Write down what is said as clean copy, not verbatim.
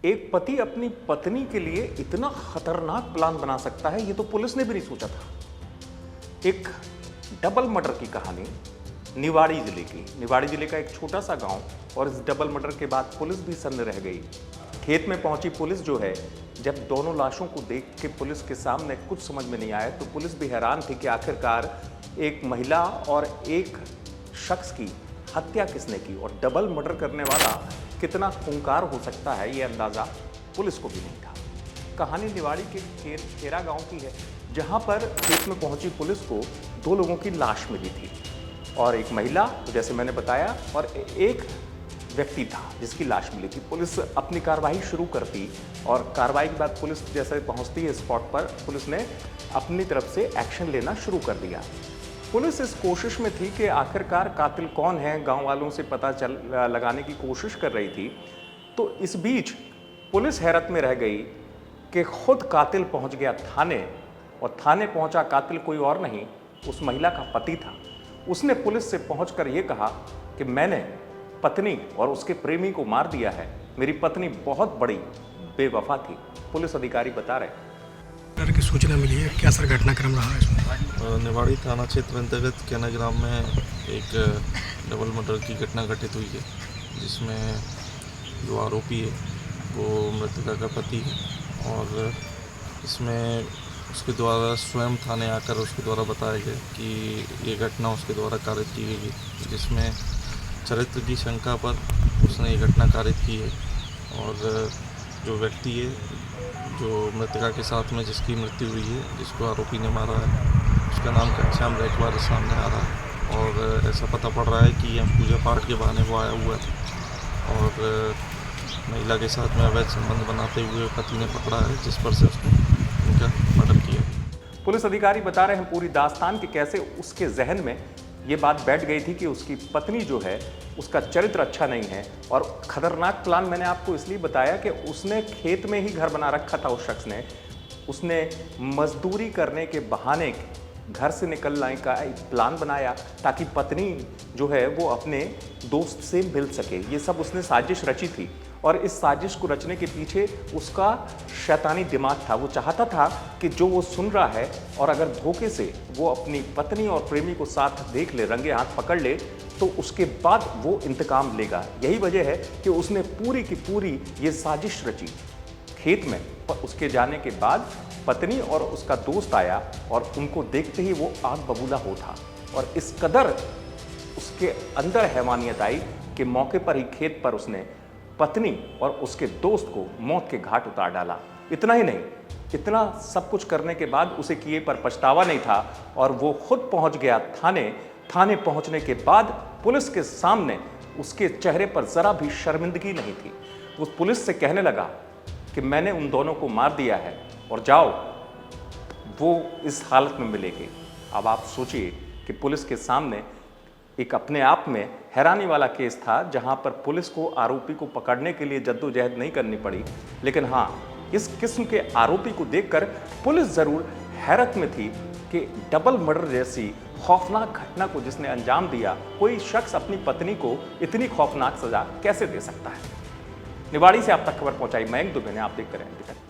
एक पति अपनी पत्नी के लिए इतना खतरनाक प्लान बना सकता है, ये तो पुलिस ने भी नहीं सोचा था। एक डबल मर्डर की कहानी निवाड़ी जिले की। निवाड़ी जिले का एक छोटा सा गांव, और इस डबल मर्डर के बाद पुलिस भी सन्न रह गई। खेत में पहुंची पुलिस जो है, जब दोनों लाशों को देख के पुलिस के सामने कुछ समझ में नहीं आया, तो पुलिस भी हैरान थी कि आखिरकार एक महिला और एक शख्स की हत्या किसने की, और डबल मर्डर करने वाला कितना खूंखार हो सकता है, ये अंदाज़ा पुलिस को भी नहीं था। कहानी निवाड़ी के खेरा गांव की है, जहां पर खेत में पहुंची पुलिस को दो लोगों की लाश मिली थी, और एक महिला, जैसे मैंने बताया, और एक व्यक्ति था जिसकी लाश मिली थी। पुलिस अपनी कार्रवाई शुरू करती, और कार्रवाई के बाद पुलिस जैसे पहुंचती है स्पॉट पर, पुलिस ने अपनी तरफ से एक्शन लेना शुरू कर दिया। पुलिस इस कोशिश में थी कि आखिरकार कातिल कौन है, गांव वालों से पता लगाने की कोशिश कर रही थी। तो इस बीच पुलिस हैरत में रह गई कि खुद कातिल पहुंच गया थाने, और थाने पहुंचा कातिल कोई और नहीं, उस महिला का पति था। उसने पुलिस से पहुंचकर ये कहा कि मैंने पत्नी और उसके प्रेमी को मार दिया है, मेरी पत्नी बहुत बड़ी बेवफा थी। पुलिस अधिकारी बता रहे की सूचना मिली है, क्या सर घटनाक्रम रहा है इसमें? निवाड़ी थाना क्षेत्र अंतर्गत कैना ग्राम में एक डबल मर्डर की घटना घटित हुई है, जिसमें जो आरोपी है वो मृतका का पति है, और इसमें उसके द्वारा स्वयं थाने आकर उसके द्वारा बताया गया कि ये घटना उसके द्वारा कारित की गई है, जिसमें चरित्र की शंका पर उसने ये घटना कारित की है। और जो व्यक्ति है, जो मृतका के साथ में जिसकी मृत्यु हुई है, जिसको आरोपी ने मारा है, उसका नाम घनश्याम रैकवार सामने आ रहा है, और ऐसा पता पड़ रहा है कि यह पूजा पाठ के बहाने वो आया हुआ है, और महिला के साथ में अवैध संबंध बनाते हुए पति ने पकड़ा है, जिस पर से उसने उनका मर्डर किया। पुलिस अधिकारी बता रहे हैं पूरी दास्तान कि कैसे उसके जहन में ये बात बैठ गई थी कि उसकी पत्नी जो है उसका चरित्र अच्छा नहीं है। और खतरनाक प्लान मैंने आपको इसलिए बताया कि उसने खेत में ही घर बना रखा था। उस शख्स ने उसने मजदूरी करने के बहाने घर से निकलने का एक प्लान बनाया, ताकि पत्नी जो है वो अपने दोस्त से मिल सके। ये सब उसने साजिश रची थी, और इस साजिश को रचने के पीछे उसका शैतानी दिमाग था। वो चाहता था कि जो वो सुन रहा है, और अगर धोखे से वो अपनी पत्नी और प्रेमी को साथ देख ले, रंगे हाथ पकड़ ले, तो उसके बाद वो इंतकाम लेगा। यही वजह है कि उसने पूरी की पूरी ये साजिश रची। खेत में उसके जाने के बाद पत्नी और उसका दोस्त आया, और उनको देखते ही वो आग बबूला हो था, और इस कदर उसके अंदर हैवानियत आई कि मौके पर ही खेत पर उसने पत्नी और उसके दोस्त को मौत के घाट उतार डाला। इतना ही नहीं, इतना सब कुछ करने के बाद उसे किए पर पछतावा नहीं था, और वो खुद पहुंच गया थाने। थाने पहुंचने के बाद पुलिस के सामने उसके चेहरे पर जरा भी शर्मिंदगी नहीं थी। वो पुलिस से कहने लगा कि मैंने उन दोनों को मार दिया है, और जाओ, वो इस हालत में मिलेगी। अब आप सोचिए कि पुलिस के सामने एक अपने आप में हैरानी वाला केस था, जहां पर पुलिस को आरोपी को पकड़ने के लिए जद्दोजहद नहीं करनी पड़ी। लेकिन हाँ, इस किस्म के आरोपी को देखकर पुलिस जरूर हैरत में थी कि डबल मर्डर जैसी खौफनाक घटना को जिसने अंजाम दिया, कोई शख्स अपनी पत्नी को इतनी खौफनाक सजा कैसे दे सकता है। निवाड़ी से आप तक खबर पहुंचाई मयंक दुबे ने। आप देखते रहें।